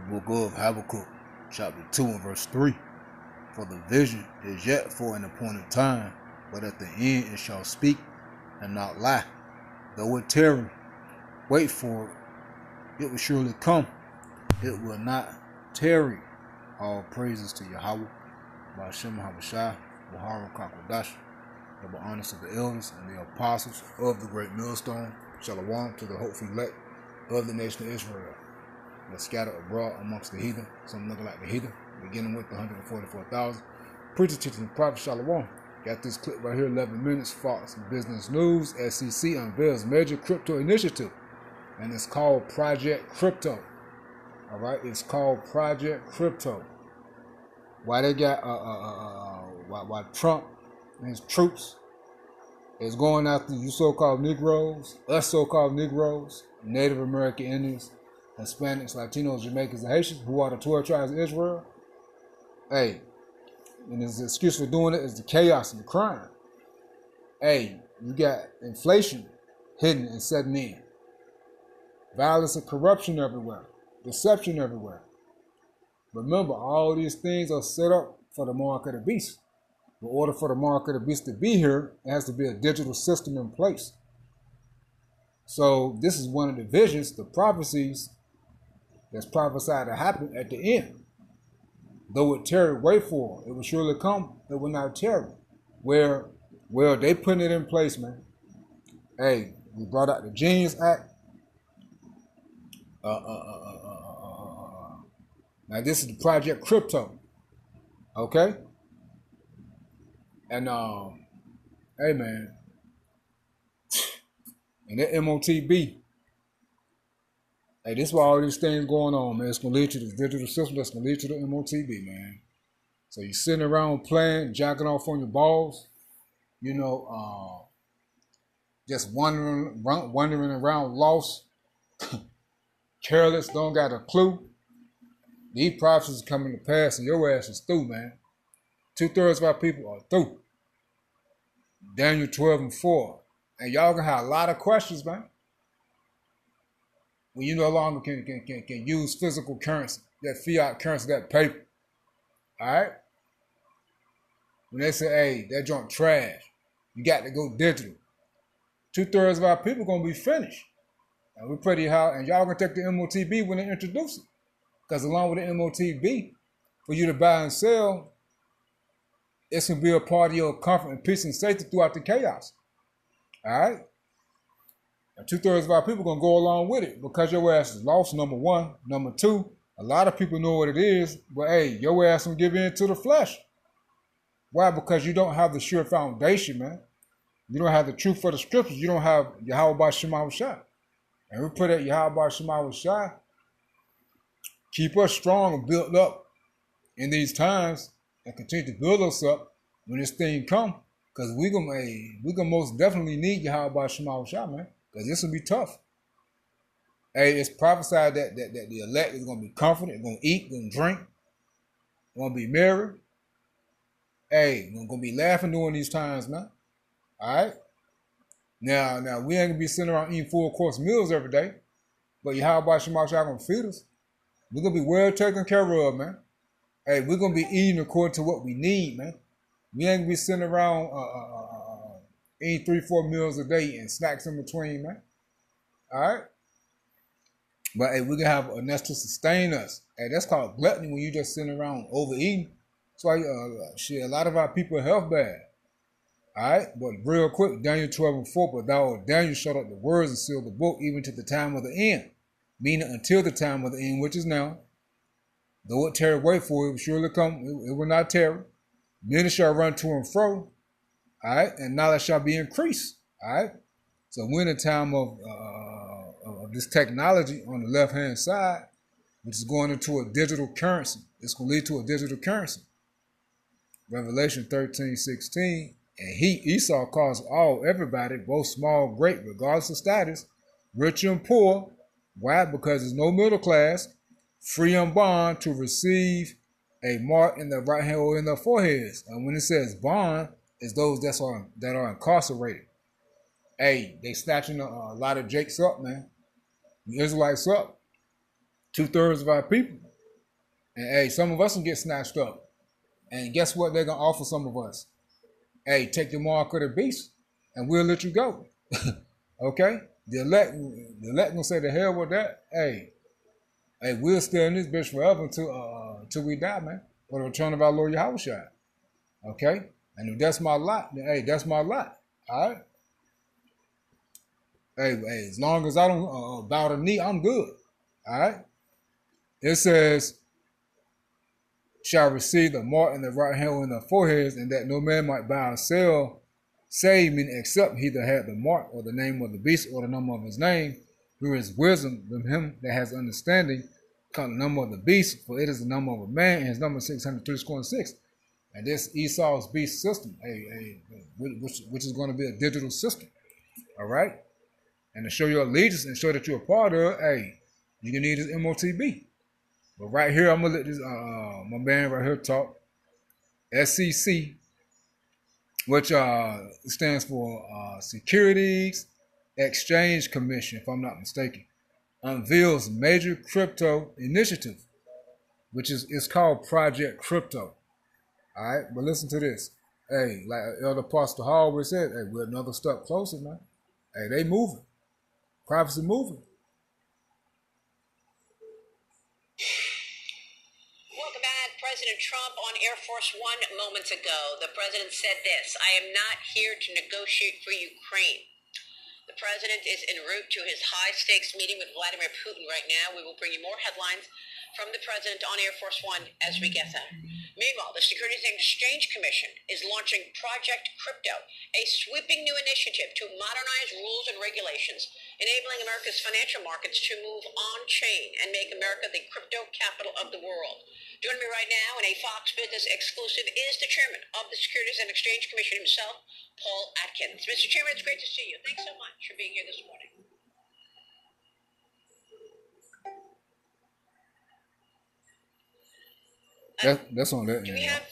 The book of Habakkuk, chapter 2 and verse 3. For the vision is yet for an appointed time, but at the end it shall speak and not lie. Though it tarry, wait for it, it will surely come. It will not tarry. All praises to Yahweh, Ba'ashem Habashai, Bahara Kakwadash, the honors of the elders and the apostles of the great millstone. Shalom to the hopeful elect of the nation of Israel, that scattered abroad amongst the heathen, some looking like the heathen, beginning with the 144,000. Preacher, teaching, prophet, Shalom. Got this clip right here, 11 minutes, Fox Business News. SEC unveils major crypto initiative, and it's called Project Crypto. All right, it's called Project Crypto. Why they got why Trump and his troops is going after you so-called Negroes, us so-called Negroes, Native American Indians, Hispanics, Latinos, Jamaicans, and Haitians, who are the 12 tribes of Israel. Hey, and his excuse for doing it is the chaos and the crime. Hey, you got inflation hidden and setting in. Violence and corruption everywhere. Deception everywhere. Remember, all these things are set up for the mark of the beast. In order for the mark of the beast to be here, it has to be a digital system in place. So this is one of the visions, the prophecies that's prophesied to happen at the end. Though it tarry, wait for it. It will surely come. It will not tarry. Where they putting it in place, man. Hey, we brought out the Genius Act. Now this is the Project Crypto. Okay? And hey man. And that MOTB. Hey, this is why all these things going on, man. It's gonna lead to this digital system that's gonna lead to the MOTB, man. So you're sitting around playing, jacking off on your balls, you know, just wandering around lost, careless, don't got a clue. These prophecies are coming to pass and your ass is through, man. 2/3 of our people are through. Daniel 12 and 4. And y'all gonna have a lot of questions, man. When you no longer can use physical currency, that fiat currency, that paper. Alright? When they say, hey, that junk trash, you got to go digital. 2/3 of our people gonna be finished. And we're pretty high, and y'all gonna take the MOTB when they introduce it. Because along with the MOTB, for you to buy and sell, it's gonna be a part of your comfort and peace and safety throughout the chaos. Alright? And 2/3 of our people gonna go along with it because your ass is lost, number one. Number two, a lot of people know what it is, but hey, your ass gonna give in to the flesh. Why? Because you don't have the sure foundation, man. You don't have the truth for the scriptures. You don't have Yahweh Ba'ashem Shai. And we put at Yahweh Ba'ashem Shai. Keep us strong and built up in these times and continue to build us up when this thing come. Because we gonna most definitely need Yahweh Ba'ashem Shai, man. Because this will be tough. Hey, it's prophesied that the elect is going to be confident, going to eat, going to drink, going to be merry. Hey, we're going to be laughing during these times, man. All right? Now we ain't going to be sitting around eating full-course meals every day. But Yahweh Shema Shai going to feed us. We're going to be well taken care of, man. Hey, we're going to be eating according to what we need, man. We ain't going to be sitting around eat 3-4 meals a day and snacks in between, man. All right? But hey, we can have enough to sustain us. Hey, that's called gluttony when you just sitting around overeating. That's why, a lot of our people are health bad. All right? But real quick, Daniel 12 and 4, but thou, Daniel, shut up the words and sealed the book even to the time of the end. Meaning until the time of the end, which is now. Though it tarry, wait for it, will surely come. It will not tarry. Many shall run to and fro. All right, and knowledge shall be increased. All right, so we're in a time of this technology on the left-hand side, which is going into a digital currency. It's going to lead to a digital currency. Revelation 13:16, and Esau calls everybody, both small, great, regardless of status, rich and poor. Why? Because there's no middle class, free and bond to receive a mark in the right hand or in their foreheads. And when it says bond, is those that are incarcerated. Hey, they snatching a lot of Jakes up, man. The Israelites up. 2/3 of our people And hey, some of us will get snatched up. And guess what they're gonna offer some of us? Hey, take the mark of the beast, and we'll let you go. Okay? The elect gonna say the hell with that. Hey, we'll stay in this bitch forever until we die, man. For the return of our Lord Yahushua. Okay? And if that's my lot, then hey, that's my lot. All right? Hey, as long as I don't bow the knee, I'm good. All right? It says, shall receive the mark in the right hand or in the foreheads, and that no man might buy or sell, save meaning except he that had the mark or the name of the beast or the number of his name, who is wisdom from him that has understanding, count the number of the beast, for it is the number of a man, and his number is 636. And this Esau's beast system, which is going to be a digital system, all right? And to show your allegiance and show that you're a part of it, you can need this MOTB. But right here, I'm gonna let this my man right here talk. SEC, which stands for Securities Exchange Commission, if I'm not mistaken, unveils major crypto initiative, which is called Project Crypto. All right, but listen to this. Hey, like Elder Pastor Hall always said, hey, we're another step closer, man. Hey, they moving. Prophecy moving. Welcome back. President Trump on Air Force One moments ago. The president said this: I am not here to negotiate for Ukraine. The president is en route to his high-stakes meeting with Vladimir Putin right now. We will bring you more headlines from the president on Air Force One as we get them. Meanwhile, the Securities and Exchange Commission is launching Project Crypto, a sweeping new initiative to modernize rules and regulations, enabling America's financial markets to move on-chain and make America the crypto capital of the world. Joining me right now in a Fox Business exclusive is the chairman of the Securities and Exchange Commission himself, Paul Atkins. Mr. Chairman, it's great to see you. Thanks so much for being here this morning. That's on that. Do we have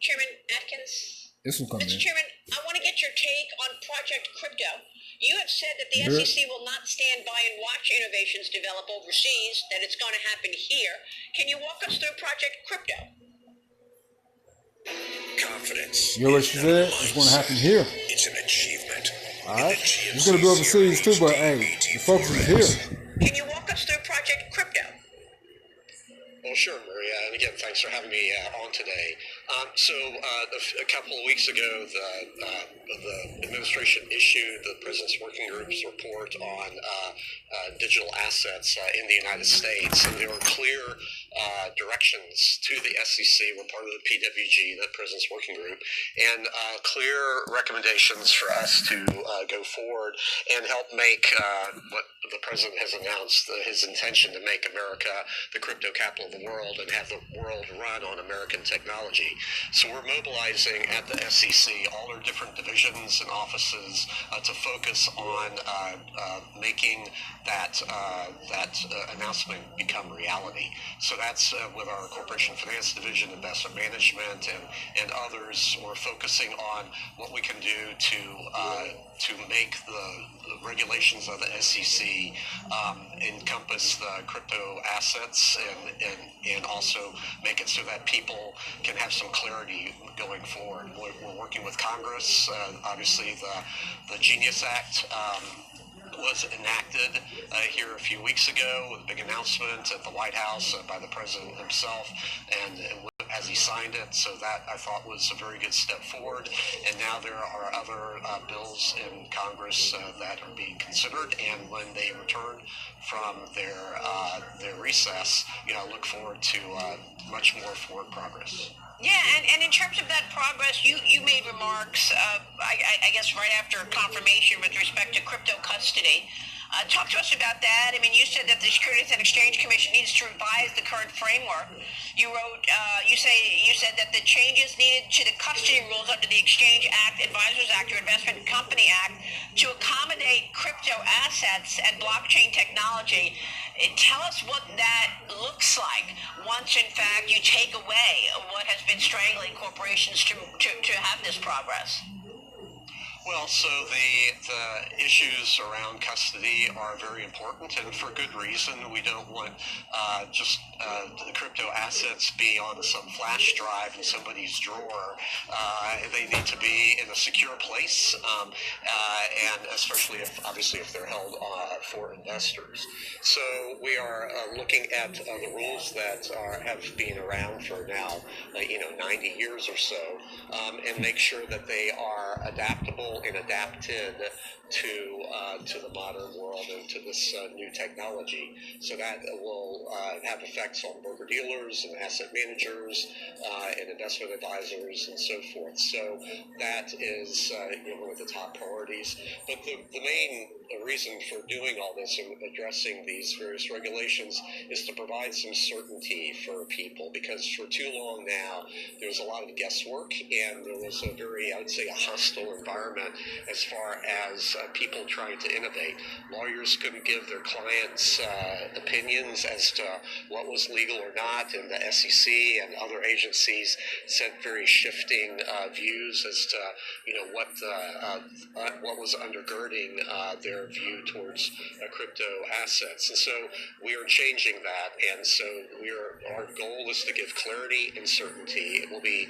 Chairman Atkins? This will come Mr. in. Chairman, I want to get your take on Project Crypto. You have said that the SEC will not stand by and watch innovations develop overseas, that it's going to happen here. Can you walk us through Project Crypto? Confidence. You know what she said? It's going to happen here. It's an achievement. All right. It's going to be overseas too, but hey, the focus is here. Can you walk us through Project Crypto? Well, sure, Maria. And again, thanks for having me on today. A couple of weeks ago, the administration issued the President's Working Group's report on digital assets in the United States, and there were clear directions to the SEC. We're part of the PWG, the President's Working Group, and clear recommendations for us to go forward and help make what the President has announced, his intention to make America the crypto capital of the world and have the world run on American technology. So we're mobilizing at the SEC all our different divisions and offices to focus on making that announcement become reality. So that's with our Corporation Finance Division, Investment Management, and others. We're focusing on what we can do to make the regulations of the SEC encompass the crypto assets and also make it so that people can have some clarity going forward. We're working with Congress. Obviously, the Genius Act was enacted here a few weeks ago with a big announcement at the White House by the President himself, and as he signed it. So that I thought was a very good step forward. And now there are other bills in Congress that are being considered, and when they return from their recess, I look forward to much more forward progress. Yeah, and in terms of that progress, you made remarks, I guess, right after confirmation with respect to crypto custody. Talk to us about that. I mean, you said that the Securities and Exchange Commission needs to revise the current framework. You wrote, you said that the changes needed to the custody rules under the Exchange Act, Advisors Act, or Investment Company Act to accommodate crypto assets and blockchain technology. Tell us what that looks like once, in fact, you take away what has been strangling corporations to have this progress. Well, so the issues around custody are very important, and for good reason. We don't want just the crypto assets be on some flash drive in somebody's drawer. They need to be in a secure place, and especially obviously if they're held for investors. So we are looking at the rules that have been around for now, 90 years or so, and make sure that they are adaptable and adapted to the modern world and to this new technology. So that will have effects on broker dealers and asset managers and investment advisors and so forth. So that is one of the top priorities. But the main reason for doing all this and addressing these various regulations is to provide some certainty for people, because for too long now there was a lot of guesswork, and there was a very, I would say, a hostile environment as far as people trying to innovate. Lawyers couldn't give their clients opinions as to what was legal or not, and the SEC and other agencies sent very shifting views as to what was undergirding their view towards crypto assets. And so we are changing that, and so our goal is to give clarity and certainty. It will be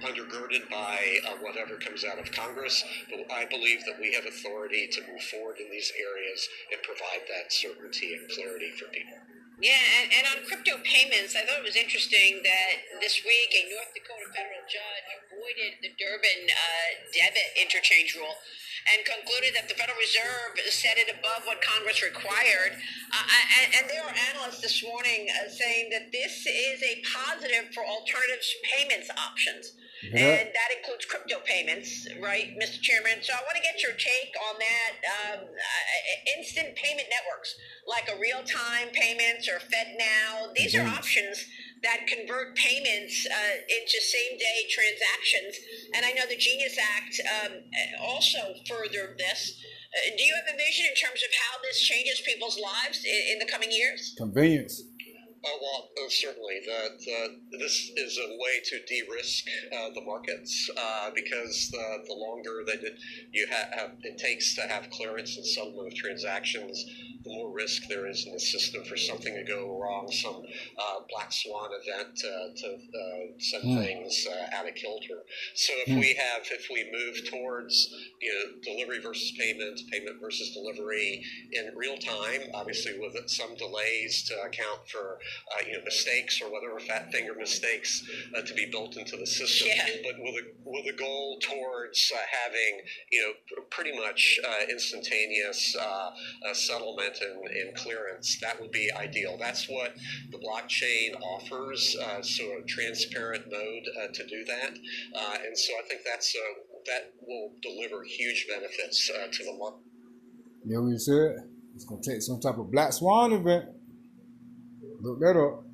undergirded by whatever comes out of Congress, but I believe that we have authority to move forward in these areas and provide that certainty and clarity for people. Yeah, and on crypto payments, I thought it was interesting that this week a North Dakota federal judge avoided the Durbin debit interchange rule and concluded that the Federal Reserve set it above what Congress required. And there are analysts this morning saying that this is a positive for alternative payments options. And that includes crypto payments, right, Mr. Chairman? So I want to get your take on that. Instant payment networks like a real-time payments or FedNow, these are options that convert payments into same-day transactions. And I know the Genius Act also furthered this. Do you have a vision in terms of how this changes people's lives in the coming years? Convenience. Well, certainly. This is a way to de-risk the markets because the longer that it takes to have clearance and settlement of transactions, the more risk there is in the system for something to go wrong, some Black Swan event to send things out of kilter. So if we move towards delivery versus payment versus delivery in real time, obviously with some delays to account for mistakes or whatever fat finger mistakes to be built into the system, but with a goal towards having pretty much instantaneous settlement and clearance, that would be ideal. That's what the blockchain offers, so a transparent mode to do that, and so I think that will deliver huge benefits to the market. You know what you said? It's going to take some type of Black Swan event. Look that up.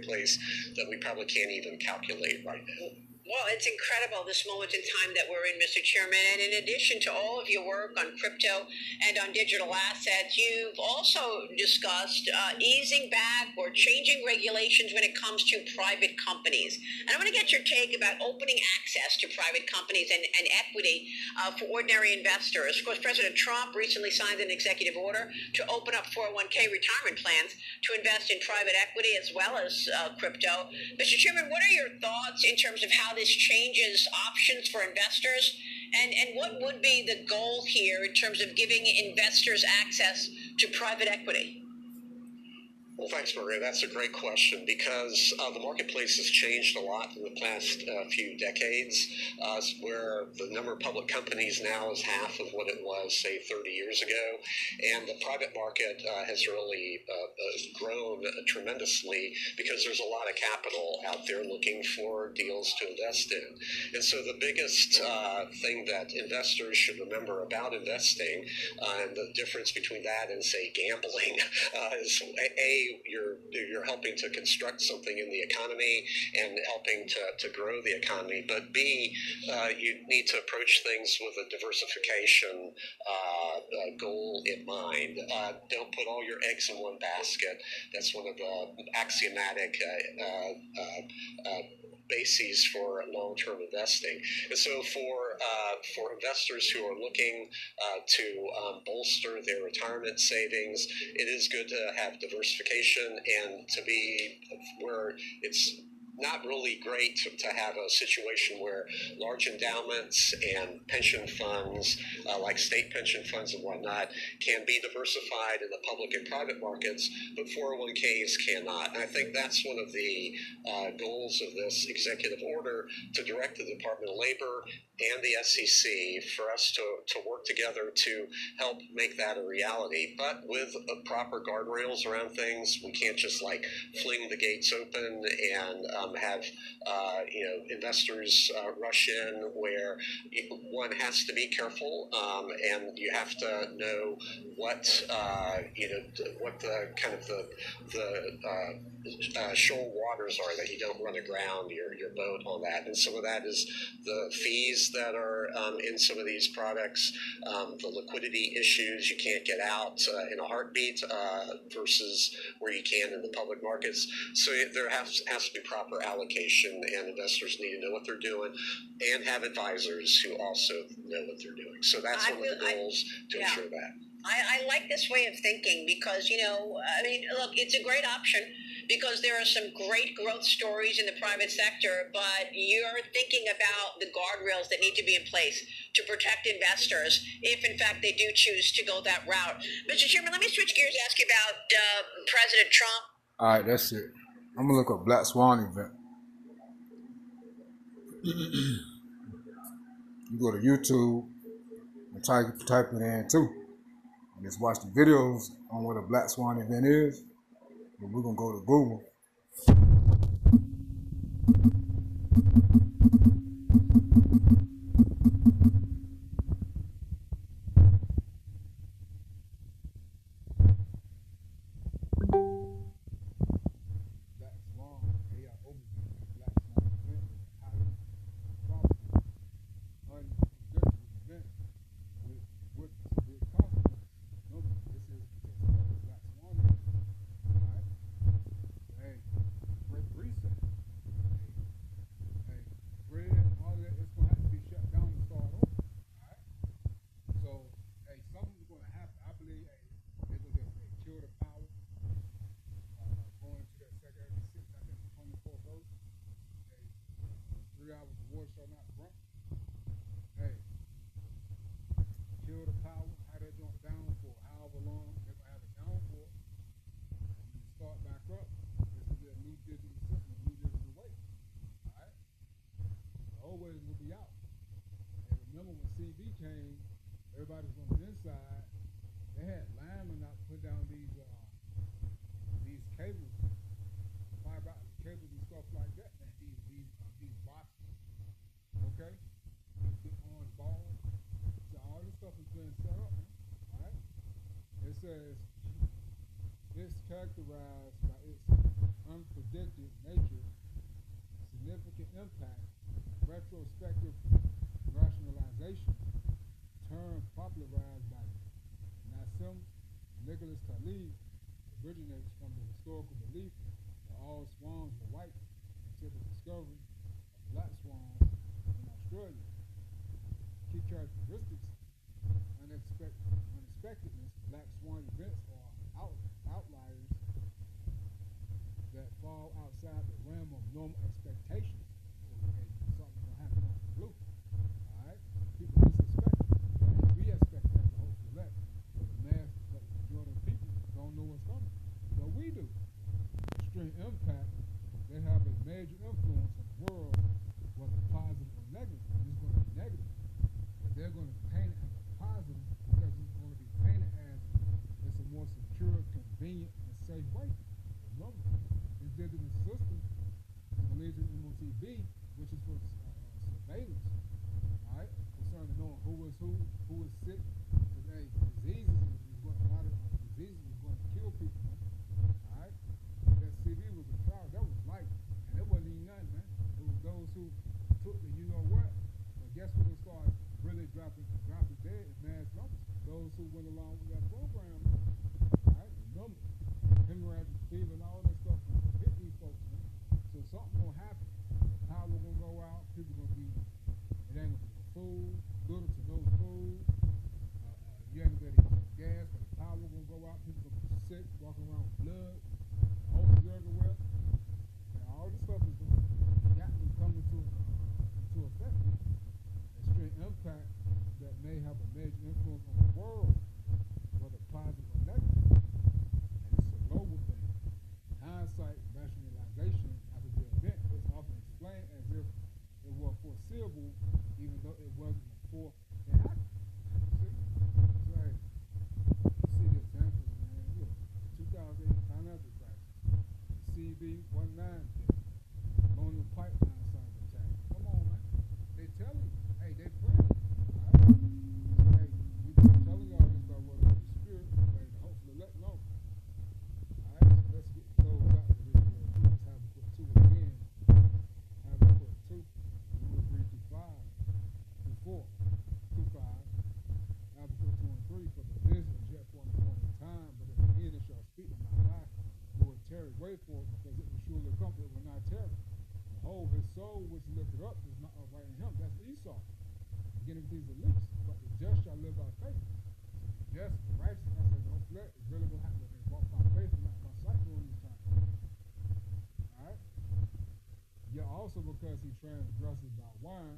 Place that we probably can't even calculate right now. Well, it's incredible, this moment in time that we're in, Mr. Chairman. And in addition to all of your work on crypto and on digital assets, you've also discussed easing back or changing regulations when it comes to private companies. And I want to get your take about opening access to private companies and equity for ordinary investors. Of course, President Trump recently signed an executive order to open up 401k retirement plans to invest in private equity as well as crypto. Mr. Chairman, what are your thoughts in terms of how this changes options for investors, and what would be the goal here in terms of giving investors access to private equity? Well, thanks, Maria. That's a great question because the marketplace has changed a lot in the past few decades, where the number of public companies now is half of what it was, say, 30 years ago. And the private market has really grown tremendously because there's a lot of capital out there looking for deals to invest in. And so the biggest thing that investors should remember about investing and the difference between that and, say, gambling is, you're helping to construct something in the economy and helping to grow the economy. But B, you need to approach things with a diversification goal in mind. Don't put all your eggs in one basket. That's one of the axiomatic bases for long-term investing. And so for investors who are looking to bolster their retirement savings, it is good to have diversification and to be where it's not really great to have a situation where large endowments and pension funds, like state pension funds and whatnot, can be diversified in the public and private markets, but 401ks cannot. And I think that's one of the goals of this executive order, to direct the Department of Labor and the SEC for us to work together to help make that a reality, but with proper guardrails around things. We can't just like fling the gates open and have investors rush in, where one has to be careful, and you have to know what what the kind of the shoal waters are, that you don't run aground your boat on that. And some of that is the fees that are in some of these products, the liquidity issues. You can't get out in a heartbeat versus where you can in the public markets. So there has to be proper allocation, and investors need to know what they're doing and have advisors who also know what they're doing. So that's one of the goals to ensure that. I like this way of thinking because, look, it's a great option because there are some great growth stories in the private sector, but you're thinking about the guardrails that need to be in place to protect investors if, in fact, they do choose to go that route. Mr. Chairman, let me switch gears and ask you about President Trump. All right, that's it. I'm going to look up Black Swan Event. You go to YouTube and type it in too. And just watch the videos on what a Black Swan Event is. But we're going to go to Google. Black Swan, AI overview. Black Swan Event is a highly probable, unpredictable event with severe consequences. Remember, this is the Black Swan Event. Alright? Hey, great reset. Hey, Fred, all that, it's going to have to be shut down and start over. Alright? So, hey, something's going to happen. I believe, they're going to kill the power. Going to that second 86, I think the 24th verse. Hey, 3 hours of war shall not grump. Hey, kill the power, have that joint down for however long they're going to have it down for. And when you start back up, this will be a new digital system, a new digital way. Alright? The old ways will be out. And remember when CB came, everybody's on the inside. They had linemen out to put down these cables, fiber optic cables and stuff like that, man. These boxes, okay? These big orange balls. So all this stuff is being set up, man. All right? It says it's characterized by its unpredicted nature, significant impact, retrospective rationalization, term popularized by Nassim Nicholas Taleb, originates from the historical belief that all swans were white until the discovery of black swans in Australia. Key characteristics: unexpectedness. Black swan events are outliers that fall outside the realm of normal expectations. So, hey, something's gonna happen off the blue. All right, people disrespect it. We expect that to host elect, but the majority of people don't know what's coming. But we do. Extreme impact, they have a major influence on the world, whether positive or negative. And it's going to be negative. But they're going to paint it as a positive because it's going to be painted as it's a more secure, convenient, and safe way. Remember, this digital system is released in MOTB, which is for surveillance. All right? Concerning knowing who is sick. Today, diseases is going to, a lot of diseases is going to kill people, man. Alright? That CV was a trial, that was light. And it wasn't even nothing, man. It was those who took the you know what. But guess who will start really dropping dead in mass numbers? Those who went along with that program. Alright? Remember, hemorrhagic fever and all that stuff hit these folks, man. So something's gonna happen. Power foreseeable, even though it wasn't before it happened. See? So, hey, you see the examples, man. Look, 2008 financial crisis, the CB19 colonial pipeline cyber attack. Come on, man. They tell you, hey, they pray. Right? Hey, we've been telling y'all this by word of the Spirit, but hopefully let know. Alright, so let's get closed out with this real quick. Let's have it put 2 again. Have it put 2. And we'll read through 5, through 4, through 5. Have it put 2 and 3 for the business yet for an appointed time, but at the end it shall speak and not lie. Lord, tarry, wait for it, because it will surely come, it will not tarry. Behold, his soul which lifted up is not upright in him. That's Esau. Beginning with these the least, but the just shall live by faith. So the just, the righteous, I said, don't fret, it's really going to happen. They walk by faith and not by sight during these times. Alright? Yet also because he transgresses by wine,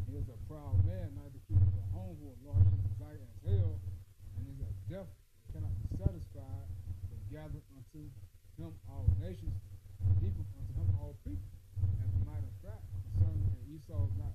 he is a proud man, neither keepeth at home, who enlarges his desire as hell, and is as death, cannot be satisfied, but gathereth unto him all nations, heapeth unto him all people. As a matter of fact, concerning Esau's not